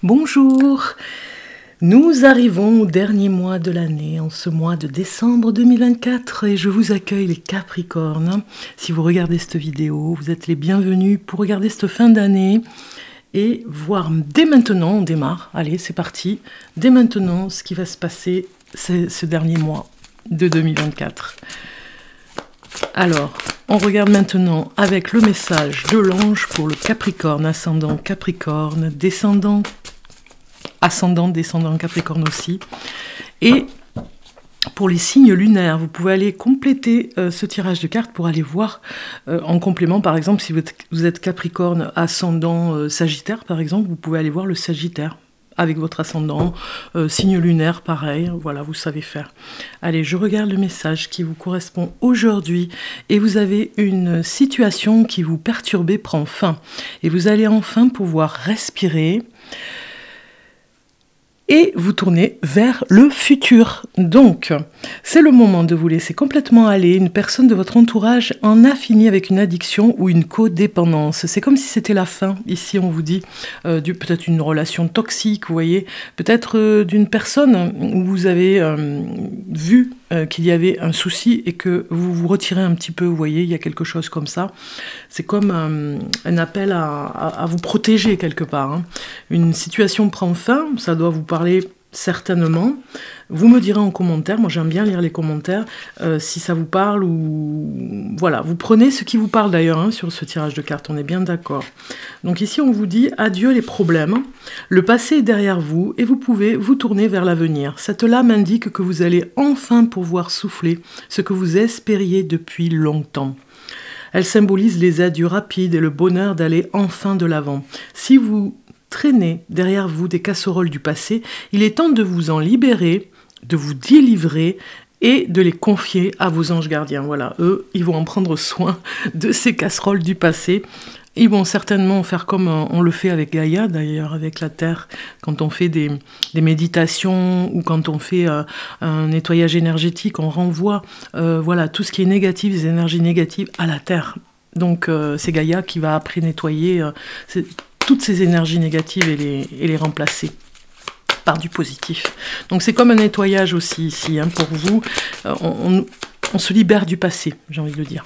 Bonjour, nous arrivons au dernier mois de l'année, en ce mois de décembre 2024, et je vous accueille les Capricornes. Si vous regardez cette vidéo, vous êtes les bienvenus pour regarder cette fin d'année et voir dès maintenant, on démarre, allez c'est parti, dès maintenant ce qui va se passer ce dernier mois de 2024. Alors, on regarde maintenant avec le message de l'ange pour le Capricorne, ascendant Capricorne, descendant, ascendant, descendant Capricorne aussi. Et pour les signes lunaires, vous pouvez aller compléter ce tirage de cartes pour aller voir en complément, par exemple, si vous êtes Capricorne, ascendant Sagittaire, par exemple, vous pouvez aller voir le Sagittaire avec votre ascendant, signe lunaire, pareil, voilà, vous savez faire. Allez, je regarde le message qui vous correspond aujourd'hui, et vous avez une situation qui vous perturbait prend fin, et vous allez enfin pouvoir respirer, et vous tournez vers le futur. Donc, c'est le moment de vous laisser complètement aller. Une personne de votre entourage en a fini avec une addiction ou une codépendance. C'est comme si c'était la fin. Ici, on vous dit peut-être une relation toxique, vous voyez. Peut-être d'une personne où vous avez vu qu'il y avait un souci et que vous vous retirez un petit peu, vous voyez, il y a quelque chose comme ça. C'est comme un appel à vous protéger quelque part. Hein. Une situation prend fin, ça doit vous parler certainement. Vous me direz en commentaire, moi j'aime bien lire les commentaires, si ça vous parle ou... Voilà, vous prenez ce qui vous parle d'ailleurs hein, sur ce tirage de cartes, on est bien d'accord. Donc ici on vous dit adieu les problèmes, le passé est derrière vous et vous pouvez vous tourner vers l'avenir. Cette lame indique que vous allez enfin pouvoir souffler ce que vous espériez depuis longtemps. Elle symbolise les adieux rapides et le bonheur d'aller enfin de l'avant. Si vous traînez derrière vous des casseroles du passé, il est temps de vous en libérer, de vous délivrer et de les confier à vos anges gardiens. Voilà, eux, ils vont en prendre soin de ces casseroles du passé. Ils vont certainement faire comme on le fait avec Gaïa, d'ailleurs, avec la Terre, quand on fait des méditations ou quand on fait un nettoyage énergétique, on renvoie voilà, tout ce qui est négatif, les énergies négatives, à la Terre. Donc, c'est Gaïa qui va après nettoyer toutes ces énergies négatives et les remplacer par du positif. Donc c'est comme un nettoyage aussi ici, hein, pour vous. On se libère du passé, j'ai envie de le dire.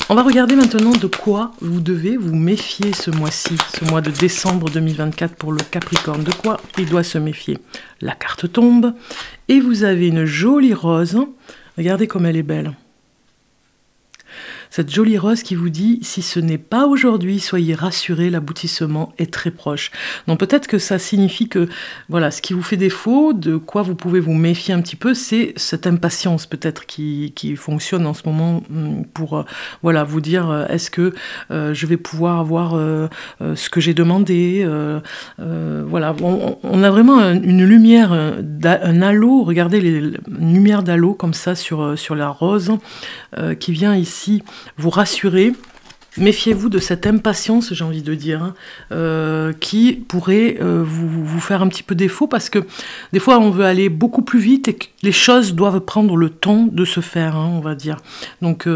On va regarder maintenant de quoi vous devez vous méfier ce mois-ci, ce mois de décembre 2024 pour le Capricorne. De quoi il doit se méfier? La carte tombe et vous avez une jolie rose. Regardez comme elle est belle. Cette jolie rose qui vous dit, si ce n'est pas aujourd'hui, soyez rassurés, l'aboutissement est très proche. Donc peut-être que ça signifie que, voilà, ce qui vous fait défaut, de quoi vous pouvez vous méfier un petit peu, c'est cette impatience peut-être qui fonctionne en ce moment pour, voilà, vous dire, est-ce que je vais pouvoir avoir ce que j'ai demandé, voilà, on a vraiment une lumière, un halo, regardez une lumière d'halo comme ça sur la rose, qui vient ici vous rassurer. Méfiez-vous de cette impatience, j'ai envie de dire, hein, qui pourrait vous faire un petit peu défaut, parce que des fois on veut aller beaucoup plus vite et que les choses doivent prendre le temps de se faire, hein, on va dire. Donc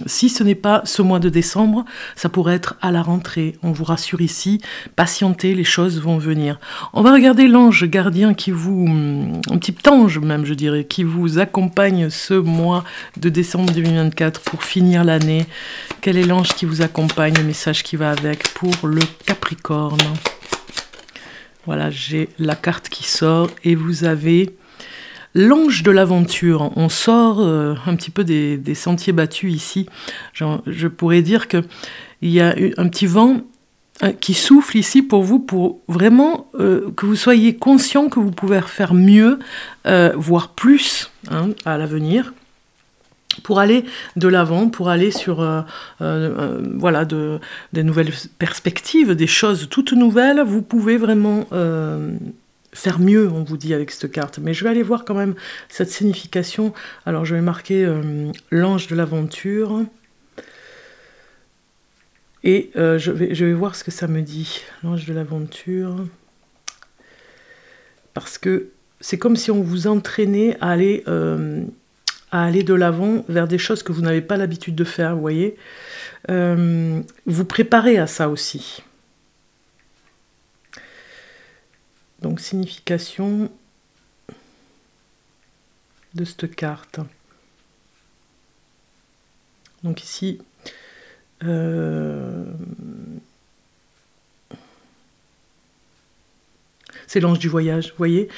si ce n'est pas ce mois de décembre, ça pourrait être à la rentrée. On vous rassure ici, patientez, les choses vont venir. On va regarder l'ange gardien qui vous, un petit ange même je dirais, qui vous accompagne ce mois de décembre 2024 pour finir l'année. Quel est l'ange qui vous accompagne, le message qui va avec pour le Capricorne? Voilà, j'ai la carte qui sort et vous avez l'ange de l'aventure. On sort un petit peu des sentiers battus ici. Je pourrais dire qu'il y a un petit vent qui souffle ici pour vous, pour vraiment que vous soyez conscient que vous pouvez faire mieux, voire plus, hein, à l'avenir, pour aller de l'avant, pour aller sur voilà, des nouvelles perspectives, des choses toutes nouvelles. Vous pouvez vraiment faire mieux, on vous dit, avec cette carte. Mais je vais aller voir quand même cette signification. Alors, je vais marquer l'ange de l'aventure. Et je vais voir ce que ça me dit, l'ange de l'aventure. Parce que c'est comme si on vous entraînait à aller de l'avant vers des choses que vous n'avez pas l'habitude de faire, vous voyez. Vous préparez à ça aussi. Donc, signification de cette carte. Donc ici, c'est l'ange du voyage, vous voyez,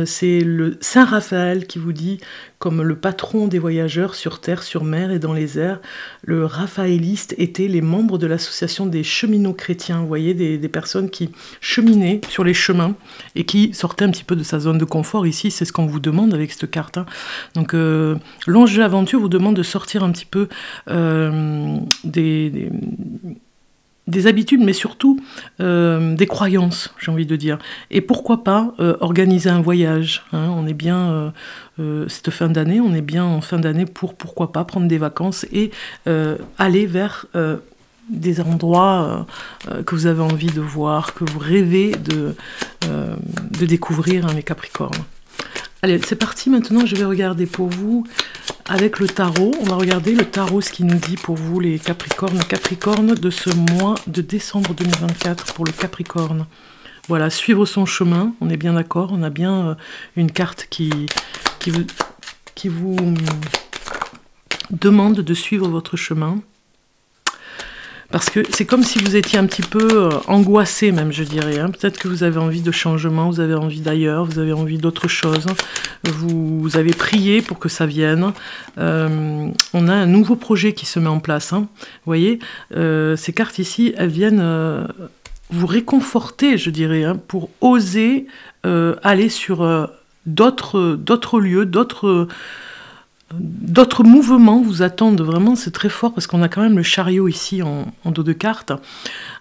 c'est le Saint Raphaël qui vous dit, comme le patron des voyageurs sur terre, sur mer et dans les airs, le raphaéliste était les membres de l'association des cheminots chrétiens, vous voyez, des personnes qui cheminaient sur les chemins et qui sortaient un petit peu de sa zone de confort. Ici, c'est ce qu'on vous demande avec cette carte, hein. Donc, l'ange de l'aventure vous demande de sortir un petit peu des habitudes, mais surtout des croyances, j'ai envie de dire. Et pourquoi pas organiser un voyage, hein. On est bien, cette fin d'année, on est bien en fin d'année pour, pourquoi pas, prendre des vacances et aller vers des endroits que vous avez envie de voir, que vous rêvez de découvrir, hein, les Capricornes. Allez, c'est parti, maintenant je vais regarder pour vous avec le tarot. On va regarder le tarot, ce qu'il nous dit pour vous, les Capricornes. Capricorne de ce mois de décembre 2024 pour le Capricorne. Voilà, suivre son chemin, on est bien d'accord. On a bien une carte qui vous demande de suivre votre chemin. Parce que c'est comme si vous étiez un petit peu angoissé même, je dirais, hein. Peut-être que vous avez envie de changement, vous avez envie d'ailleurs, vous avez envie d'autre chose. Vous avez prié pour que ça vienne. On a un nouveau projet qui se met en place, hein. Vous voyez, ces cartes ici, elles viennent vous réconforter, je dirais, hein, pour oser aller sur d'autres lieux, d'autres mouvements vous attendent vraiment, c'est très fort parce qu'on a quand même le chariot ici en dos de carte.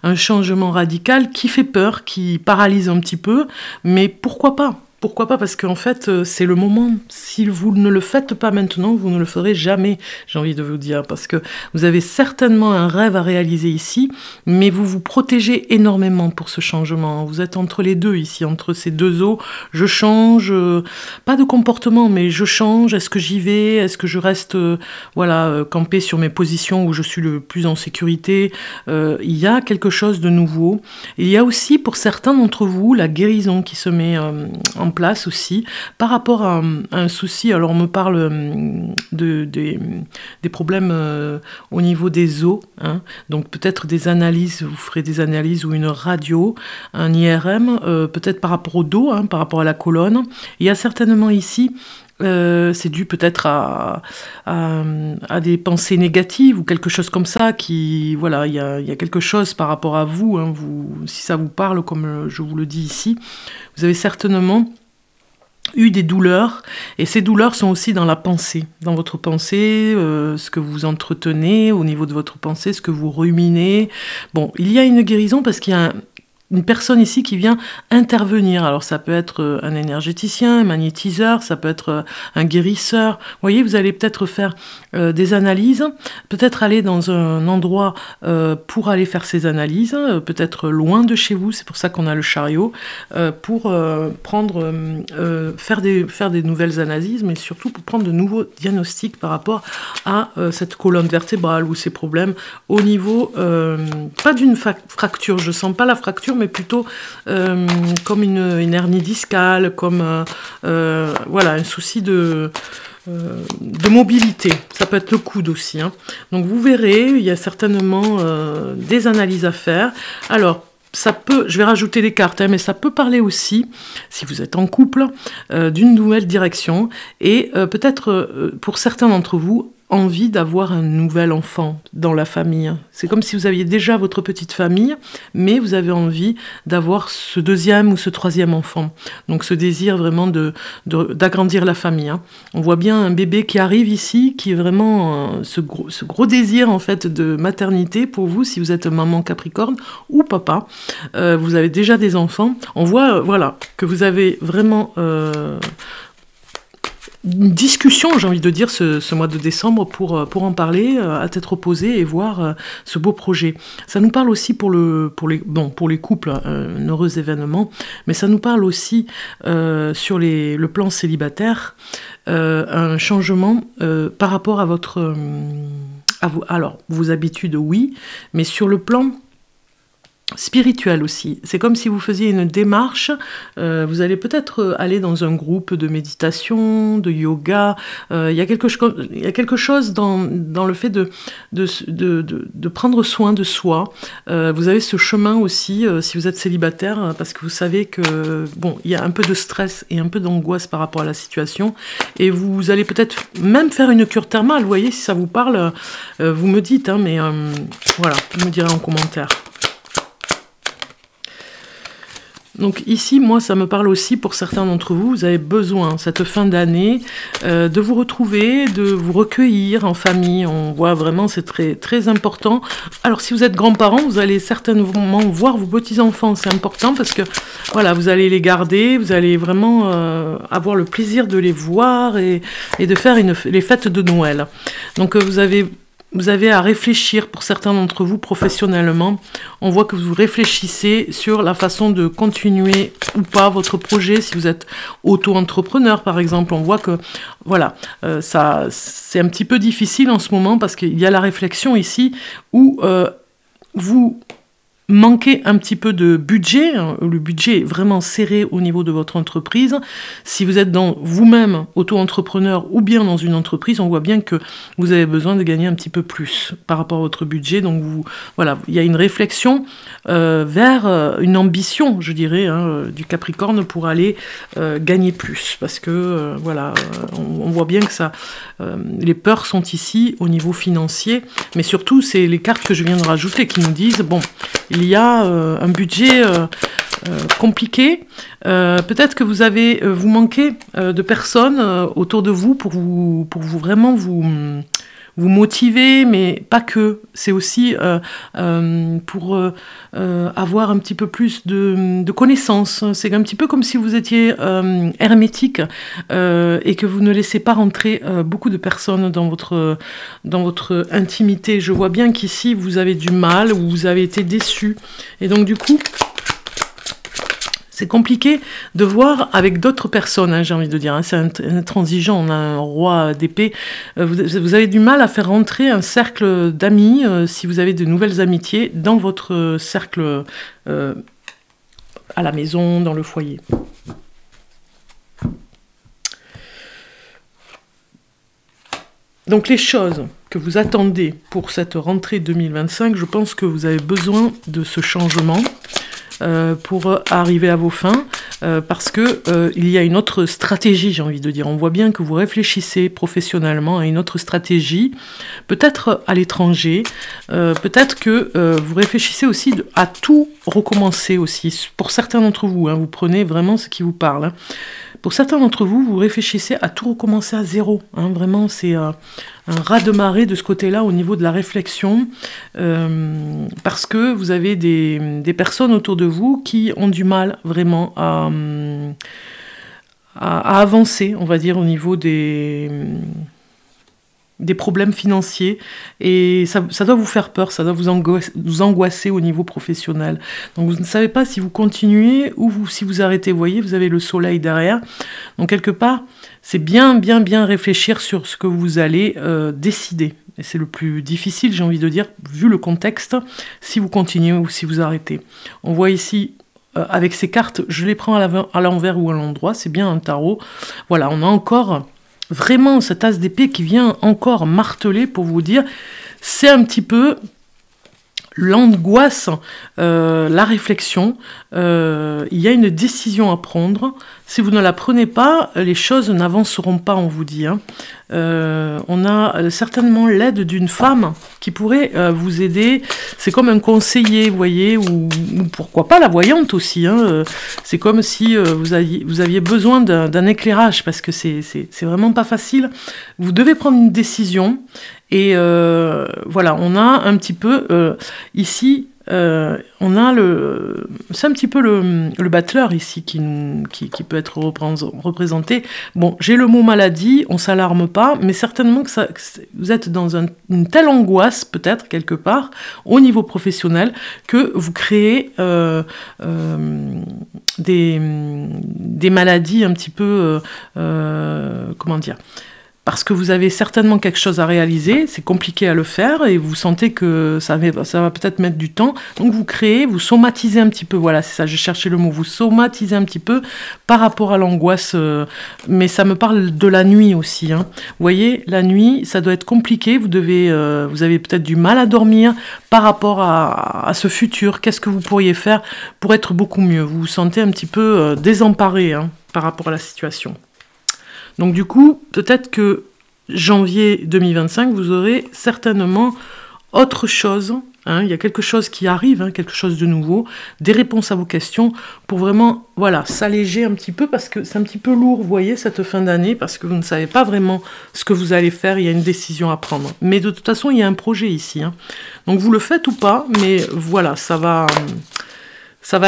Un changement radical qui fait peur, qui paralyse un petit peu, mais pourquoi pas ? Pourquoi pas? Parce qu'en fait, c'est le moment. Si vous ne le faites pas maintenant, vous ne le ferez jamais, j'ai envie de vous dire. Parce que vous avez certainement un rêve à réaliser ici, mais vous vous protégez énormément pour ce changement. Vous êtes entre les deux ici, entre ces deux eaux. Je change, pas de comportement, mais je change. Est-ce que j'y vais? Est-ce que je reste campé sur mes positions où je suis le plus en sécurité? Il y a quelque chose de nouveau. Il y a aussi, pour certains d'entre vous, la guérison qui se met en place aussi, par rapport à un souci. Alors on me parle des problèmes au niveau des os, hein. Donc peut-être des analyses, vous ferez des analyses ou une radio, un IRM, peut-être par rapport au dos, hein, par rapport à la colonne. Il y a certainement ici, c'est dû peut-être à des pensées négatives ou quelque chose comme ça, qui, voilà, il y a quelque chose par rapport à vous, hein, si ça vous parle, comme je vous le dis ici, vous avez certainement eu des douleurs, et ces douleurs sont aussi dans la pensée, dans votre pensée, ce que vous entretenez au niveau de votre pensée, ce que vous ruminez. Bon, il y a une guérison parce qu'il y a une personne ici qui vient intervenir. Alors ça peut être un énergéticien, un magnétiseur, ça peut être un guérisseur. Vous voyez, vous allez peut-être faire des analyses, peut-être aller dans un endroit pour aller faire ces analyses, peut-être loin de chez vous, c'est pour ça qu'on a le chariot, pour faire des nouvelles analyses, mais surtout pour prendre de nouveaux diagnostics par rapport à cette colonne vertébrale ou ces problèmes au niveau, pas d'une fracture, je sens pas la fracture, mais plutôt comme une hernie discale, comme voilà, un souci de mobilité. Ça peut être le coude aussi, hein. Donc vous verrez, il y a certainement des analyses à faire. Alors, ça peut, je vais rajouter des cartes, hein, mais ça peut parler aussi, si vous êtes en couple, d'une nouvelle direction, et peut-être pour certains d'entre vous, envie d'avoir un nouvel enfant dans la famille. C'est comme si vous aviez déjà votre petite famille, mais vous avez envie d'avoir ce deuxième ou ce troisième enfant. Donc ce désir vraiment d'agrandir la famille, hein. On voit bien un bébé qui arrive ici, qui est vraiment ce gros désir en fait de maternité pour vous, si vous êtes maman Capricorne ou papa. Vous avez déjà des enfants. On voit voilà, que vous avez vraiment une discussion, j'ai envie de dire, ce mois de décembre pour en parler à tête reposée et voir ce beau projet. Ça nous parle aussi pour les couples, un heureux événement, mais ça nous parle aussi sur le plan célibataire, un changement par rapport à vos habitudes, oui, mais sur le plan spirituel aussi. C'est comme si vous faisiez une démarche, vous allez peut-être aller dans un groupe de méditation, de yoga, il y a quelque chose dans le fait de prendre soin de soi. Vous avez ce chemin aussi, si vous êtes célibataire, parce que vous savez que, bon, il y a un peu de stress et un peu d'angoisse par rapport à la situation, et vous allez peut-être même faire une cure thermale, vous voyez, si ça vous parle, vous me dites, hein, mais voilà, vous me direz en commentaire. Donc ici, moi, ça me parle aussi pour certains d'entre vous. Vous avez besoin, cette fin d'année, de vous retrouver, de vous recueillir en famille. On voit vraiment, c'est très, très important. Alors, si vous êtes grands-parents, vous allez certainement voir vos petits-enfants. C'est important parce que, voilà, vous allez les garder. Vous allez vraiment avoir le plaisir de les voir et de faire les fêtes de Noël. Donc, vous avez à réfléchir pour certains d'entre vous professionnellement. On voit que vous réfléchissez sur la façon de continuer ou pas votre projet. Si vous êtes auto-entrepreneur, par exemple, on voit que voilà, ça c'est un petit peu difficile en ce moment parce qu'il y a la réflexion ici où vous manquez un petit peu de budget, le budget est vraiment serré au niveau de votre entreprise. Si vous êtes vous-même auto-entrepreneur ou bien dans une entreprise, on voit bien que vous avez besoin de gagner un petit peu plus par rapport à votre budget. Donc voilà, il y a une réflexion vers une ambition, je dirais, hein, du Capricorne pour aller gagner plus. Parce que voilà, on voit bien que les peurs sont ici au niveau financier, mais surtout c'est les cartes que je viens de rajouter qui nous disent, bon, il y a un budget compliqué. Peut-être que vous manquez de personnes autour de vous pour vraiment vous motiver, mais pas que. C'est aussi pour avoir un petit peu plus de connaissances. C'est un petit peu comme si vous étiez hermétique et que vous ne laissez pas rentrer beaucoup de personnes dans votre intimité. Je vois bien qu'ici, vous avez du mal ou vous avez été déçu. Et donc, du coup, c'est compliqué de voir avec d'autres personnes, hein, j'ai envie de dire. Hein, c'est intransigeant, on a un roi d'épée. Vous avez du mal à faire rentrer un cercle d'amis, si vous avez de nouvelles amitiés, dans votre cercle à la maison, dans le foyer. Donc les choses que vous attendez pour cette rentrée 2025, je pense que vous avez besoin de ce changement. Pour arriver à vos fins, parce que il y a une autre stratégie, j'ai envie de dire. On voit bien que vous réfléchissez professionnellement à une autre stratégie, peut-être à l'étranger, peut-être que vous réfléchissez aussi à tout recommencer aussi. Pour certains d'entre vous, hein, vous prenez vraiment ce qui vous parle. Hein. Pour certains d'entre vous, vous réfléchissez à tout recommencer à zéro. Hein. Vraiment, c'est un raz-de-marée de ce côté-là au niveau de la réflexion, parce que vous avez des personnes autour de vous qui ont du mal vraiment à avancer, on va dire, au niveau des problèmes financiers, et ça doit vous faire peur, ça doit vous angoisser au niveau professionnel. Donc vous ne savez pas si vous continuez ou si vous arrêtez. Vous voyez, vous avez le soleil derrière. Donc quelque part, c'est bien réfléchir sur ce que vous allez décider. Et c'est le plus difficile, j'ai envie de dire, vu le contexte, si vous continuez ou si vous arrêtez. On voit ici, avec ces cartes, je les prends à l'envers ou à l'endroit, c'est bien un tarot. Voilà, on a encore vraiment cet as d'épée qui vient encore marteler pour vous dire, c'est un petit peu l'angoisse, la réflexion, il y a une décision à prendre. Si vous ne la prenez pas, les choses n'avanceront pas, on vous dit. Hein. On a certainement l'aide d'une femme qui pourrait vous aider. C'est comme un conseiller, vous voyez, ou pourquoi pas la voyante aussi. Hein. C'est comme si vous aviez besoin d'un éclairage, parce que c'est vraiment pas facile. Vous devez prendre une décision. Et voilà, on a un petit peu ici, on a c'est un petit peu le battleur ici qui peut être représenté. Bon, j'ai le mot maladie, on s'alarme pas, mais certainement que vous êtes dans une telle angoisse, peut-être quelque part, au niveau professionnel, que vous créez des maladies un petit peu, comment dire, parce que vous avez certainement quelque chose à réaliser, c'est compliqué à le faire et vous sentez que ça va peut-être mettre du temps. Donc vous créez, vous somatisez un petit peu, voilà, c'est ça, je cherchais le mot, vous somatisez un petit peu par rapport à l'angoisse, mais ça me parle de la nuit aussi. Hein. Vous voyez, la nuit, ça doit être compliqué, vous avez peut-être du mal à dormir par rapport à ce futur. Qu'est-ce que vous pourriez faire pour être beaucoup mieux? Vous vous sentez un petit peu désemparé hein, par rapport à la situation. Donc du coup, peut-être que janvier 2025, vous aurez certainement autre chose. Hein, il y a quelque chose qui arrive, hein, quelque chose de nouveau, des réponses à vos questions pour vraiment, voilà, s'alléger un petit peu parce que c'est un petit peu lourd, vous voyez, cette fin d'année, parce que vous ne savez pas vraiment ce que vous allez faire, il y a une décision à prendre. Mais de toute façon, il y a un projet ici. Hein. Donc vous le faites ou pas, mais voilà, ça va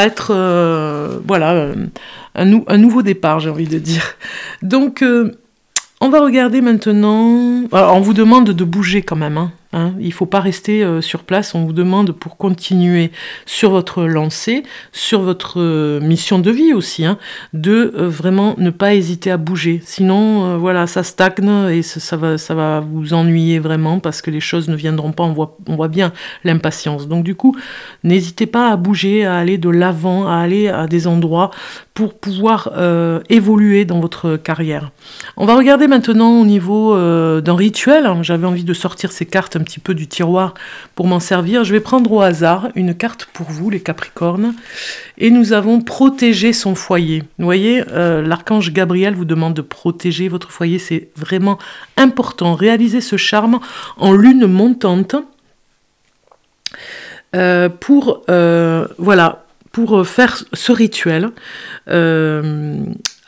être voilà, un nouveau départ, j'ai envie de dire. Donc, on va regarder maintenant... Alors, on vous demande de bouger quand même. Hein. Il ne faut pas rester sur place. On vous demande pour continuer sur votre lancée, sur votre mission de vie aussi, hein, de vraiment ne pas hésiter à bouger. Sinon, voilà, ça stagne et ça va vous ennuyer vraiment parce que les choses ne viendront pas. On voit bien l'impatience. Donc du coup, n'hésitez pas à bouger, à aller de l'avant, à aller à des endroits pour pouvoir évoluer dans votre carrière. On va regarder maintenant au niveau d'un rituel. J'avais envie de sortir ces cartes un petit peu du tiroir pour m'en servir. Je vais prendre au hasard une carte pour vous, les Capricornes. Et nous avons protégé son foyer. Vous voyez, l'archange Gabriel vous demande de protéger votre foyer. C'est vraiment important. Réaliser ce charme en lune montante pour faire ce rituel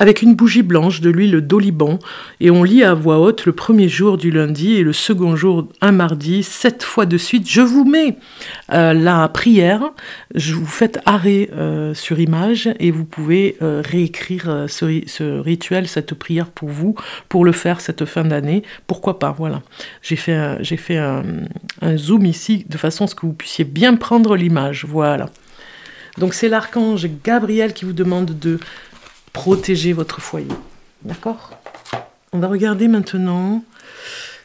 avec une bougie blanche, de l'huile d'oliban, et on lit à voix haute le premier jour du lundi et le second jour un mardi, 7 fois de suite. Je vous mets la prière, je vous faites arrêt sur image et vous pouvez réécrire ce rituel, cette prière pour vous, pour le faire cette fin d'année. Pourquoi pas, voilà. J'ai fait un zoom ici de façon à ce que vous puissiez bien prendre l'image, voilà. Donc c'est l'archange Gabriel qui vous demande de protéger votre foyer. D'accord? On va regarder maintenant,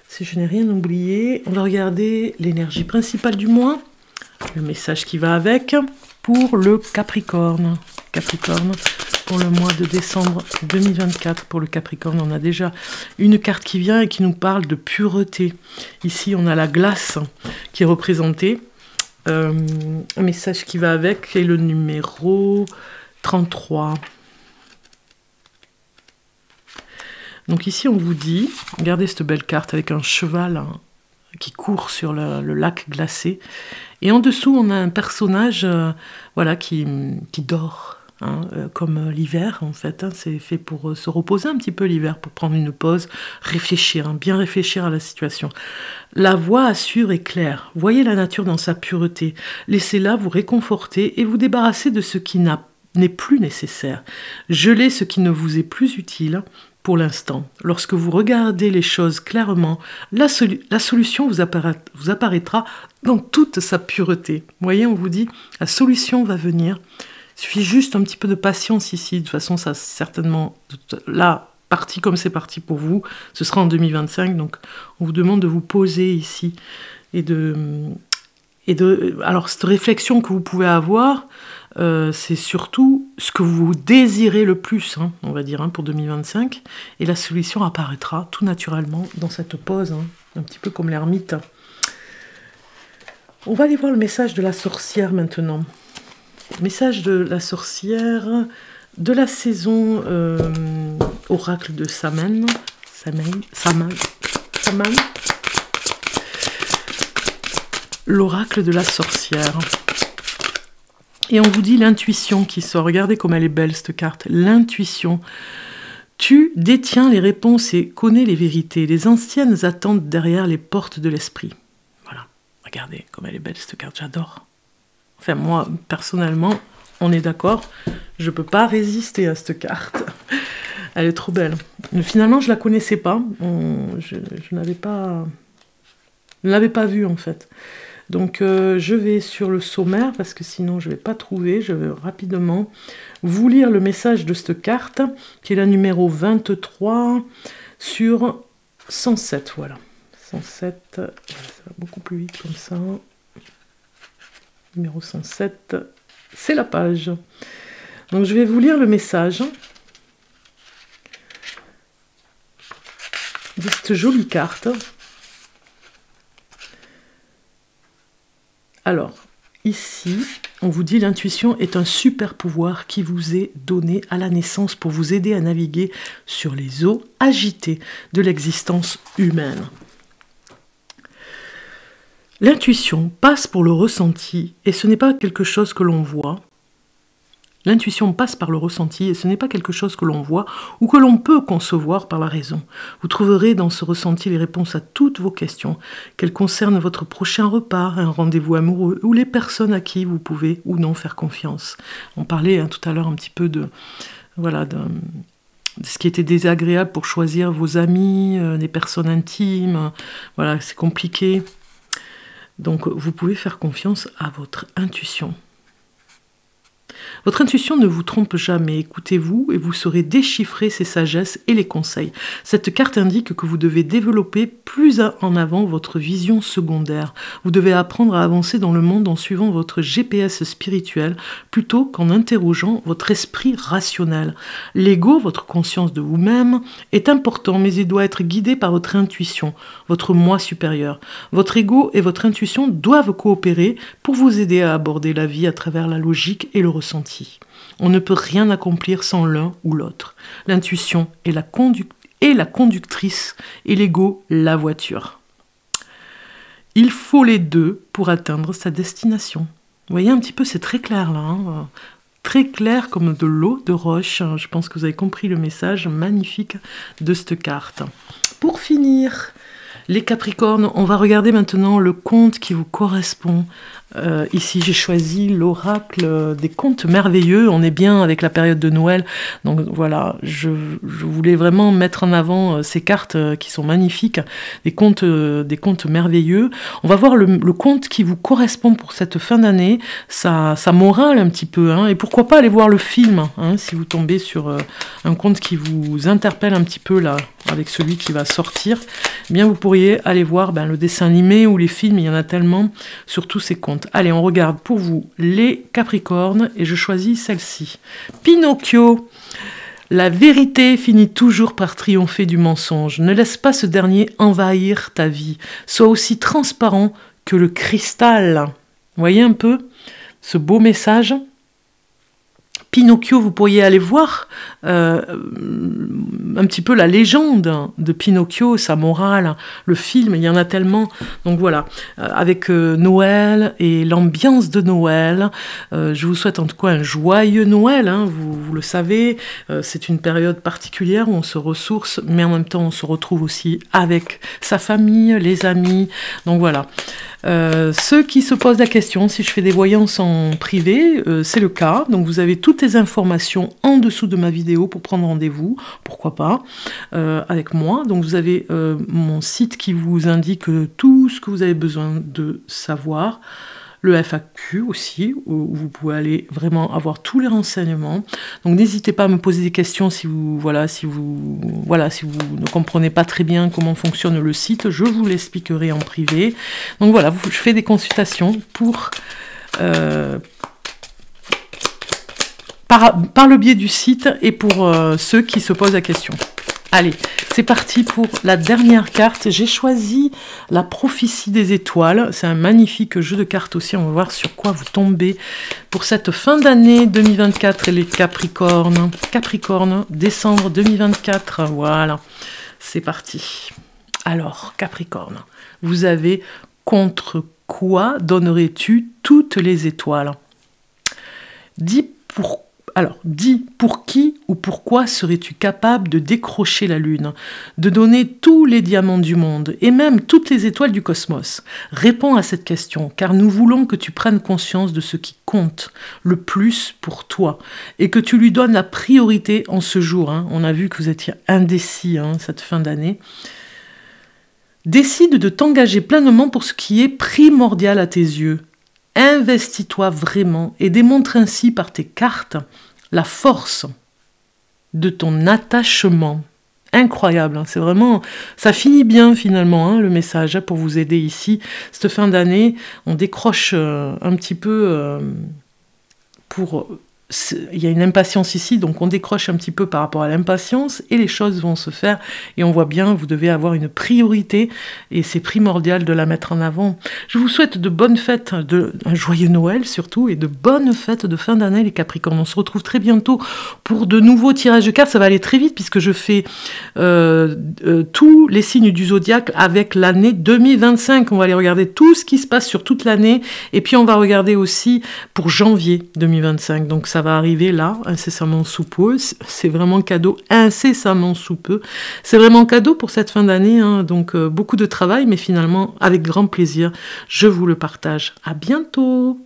si je n'ai rien oublié, on va regarder l'énergie principale du mois, le message qui va avec, pour le Capricorne. Capricorne, pour le mois de décembre 2024. Pour le Capricorne, on a déjà une carte qui vient et qui nous parle de pureté. Ici, on a la glace qui est représentée. Un message qui va avec est le numéro 33. Donc ici on vous dit, regardez cette belle carte avec un cheval hein, qui court sur le lac glacé. Et en dessous on a un personnage voilà, qui dort. Hein, comme l'hiver en fait, hein, c'est fait pour se reposer un petit peu l'hiver, pour prendre une pause, réfléchir, hein, bien réfléchir à la situation. La voix assure et claire, voyez la nature dans sa pureté, laissez-la vous réconforter et vous débarrasser de ce qui n'est plus nécessaire. Gelez ce qui ne vous est plus utile pour l'instant. Lorsque vous regardez les choses clairement, la solution vous apparaîtra dans toute sa pureté. Vous voyez, on vous dit, la solution va venir. Il suffit juste un petit peu de patience ici. De toute façon, ça certainement, là, parti comme c'est parti pour vous, ce sera en 2025. Donc, on vous demande de vous poser ici alors, cette réflexion que vous pouvez avoir, c'est surtout ce que vous désirez le plus, hein, on va dire, hein, pour 2025. Et la solution apparaîtra tout naturellement dans cette pause, hein, un petit peu comme l'ermite. On va aller voir le message de la sorcière maintenant. Message de la sorcière de la saison oracle de Saman. L'oracle de la sorcière. Et on vous dit l'intuition qui sort. Regardez comme elle est belle cette carte. L'intuition. Tu détiens les réponses et connais les vérités. Les anciennes attendent derrière les portes de l'esprit. Voilà. Regardez comme elle est belle cette carte. J'adore. Enfin, moi, personnellement, on est d'accord, je ne peux pas résister à cette carte. Elle est trop belle. Mais finalement, je ne la connaissais pas. Je ne l'avais pas vue, en fait. Donc, je vais sur le sommaire, parce que sinon, je ne vais pas trouver. Je vais rapidement vous lire le message de cette carte, qui est la numéro 23, sur 107, voilà. 107, ça va beaucoup plus vite comme ça. Numéro 107, c'est la page. Donc je vais vous lire le message de cette jolie carte. Alors, ici, on vous dit l'intuition est un super pouvoir qui vous est donné à la naissance pour vous aider à naviguer sur les eaux agitées de l'existence humaine. L'intuition passe pour le ressenti et ce n'est pas quelque chose que l'on voit. L'intuition passe par le ressenti et ce n'est pas quelque chose que l'on voit ou que l'on peut concevoir par la raison. Vous trouverez dans ce ressenti les réponses à toutes vos questions, qu'elles concernent votre prochain repas, un rendez-vous amoureux ou les personnes à qui vous pouvez ou non faire confiance. On parlait tout à l'heure un petit peu de ce qui était désagréable pour choisir vos amis, des personnes intimes. Voilà, c'est compliqué. Donc vous pouvez faire confiance à votre intuition. Votre intuition ne vous trompe jamais, écoutez-vous et vous saurez déchiffrer ses sagesses et les conseils. Cette carte indique que vous devez développer plus en avant votre vision secondaire. Vous devez apprendre à avancer dans le monde en suivant votre GPS spirituel plutôt qu'en interrogeant votre esprit rationnel. L'ego, votre conscience de vous-même, est important mais il doit être guidé par votre intuition, votre moi supérieur. Votre ego et votre intuition doivent coopérer pour vous aider à aborder la vie à travers la logique et le ressenti. On ne peut rien accomplir sans l'un ou l'autre. L'intuition est la conductrice et l'ego la voiture. Il faut les deux pour atteindre sa destination. Vous voyez un petit peu, c'est très clair là. Très clair comme de l'eau de roche. Je pense que vous avez compris le message magnifique de cette carte. Pour finir, les Capricornes, on va regarder maintenant le conte qui vous correspond. Ici, j'ai choisi l'oracle des contes merveilleux. On est bien avec la période de Noël. Donc voilà, je voulais vraiment mettre en avant ces cartes qui sont magnifiques, des contes merveilleux. On va voir le conte qui vous correspond pour cette fin d'année, sa morale un petit peu. Et pourquoi pas aller voir le film, si vous tombez sur un conte qui vous interpelle un petit peu là, avec celui qui va sortir. Eh bien, vous pourriez aller voir le dessin animé ou les films, il y en a tellement sur tous ces contes. Allez, on regarde pour vous les Capricornes et je choisis celle-ci. Pinocchio. La vérité finit toujours par triompher du mensonge. Ne laisse pas ce dernier envahir ta vie. Sois aussi transparent que le cristal. Vous voyez un peu ce beau message ? Pinocchio, vous pourriez aller voir un petit peu la légende de Pinocchio, sa morale, le film, il y en a tellement. Donc voilà, avec Noël et l'ambiance de Noël, je vous souhaite en tout cas un joyeux Noël, vous le savez, c'est une période particulière où on se ressource, mais en même temps on se retrouve aussi avec sa famille, les amis, donc voilà. Ceux qui se posent la question, si je fais des voyances en privé, c'est le cas. Donc vous avez toutes les informations en dessous de ma vidéo pour prendre rendez-vous, pourquoi pas, avec moi. Donc vous avez mon site qui vous indique tout ce que vous avez besoin de savoir. Le FAQ aussi, où vous pouvez aller vraiment avoir tous les renseignements. Donc n'hésitez pas à me poser des questions si vous ne comprenez pas très bien comment fonctionne le site, je vous l'expliquerai en privé. Donc voilà, je fais des consultations pour par le biais du site et pour ceux qui se posent la question. Allez, c'est parti pour la dernière carte. J'ai choisi la prophétie des étoiles. C'est un magnifique jeu de cartes aussi. On va voir sur quoi vous tombez pour cette fin d'année 2024. Les Capricornes. Capricorne, décembre 2024. Voilà, c'est parti. Alors, Capricorne, vous avez contre quoi donnerais-tu toutes les étoiles ? Dis pour qui ou pourquoi serais-tu capable de décrocher la lune, de donner tous les diamants du monde et même toutes les étoiles du cosmos? Réponds à cette question, car nous voulons que tu prennes conscience de ce qui compte le plus pour toi et que tu lui donnes la priorité en ce jour. On a vu que vous étiez indécis cette fin d'année. Décide de t'engager pleinement pour ce qui est primordial à tes yeux. Investis-toi vraiment et démontre ainsi par tes cartes la force de ton attachement incroyable, hein. C'est vraiment, ça finit bien finalement, hein, le message, hein, pour vous aider ici. Cette fin d'année, on décroche un petit peu pour... Il y a une impatience ici, donc on décroche un petit peu par rapport à l'impatience et les choses vont se faire. Et on voit bien, vous devez avoir une priorité et c'est primordial de la mettre en avant. Je vous souhaite de bonnes fêtes, un joyeux Noël surtout, et de bonnes fêtes de fin d'année les Capricornes. On se retrouve très bientôt pour de nouveaux tirages de cartes. Ça va aller très vite puisque je fais tous les signes du zodiaque avec l'année 2025. On va aller regarder tout ce qui se passe sur toute l'année et puis on va regarder aussi pour janvier 2025. Donc ça va arriver là, incessamment sous peu. C'est vraiment cadeau, incessamment sous peu. C'est vraiment cadeau pour cette fin d'année, hein. Donc beaucoup de travail, mais finalement avec grand plaisir, je vous le partage. À bientôt.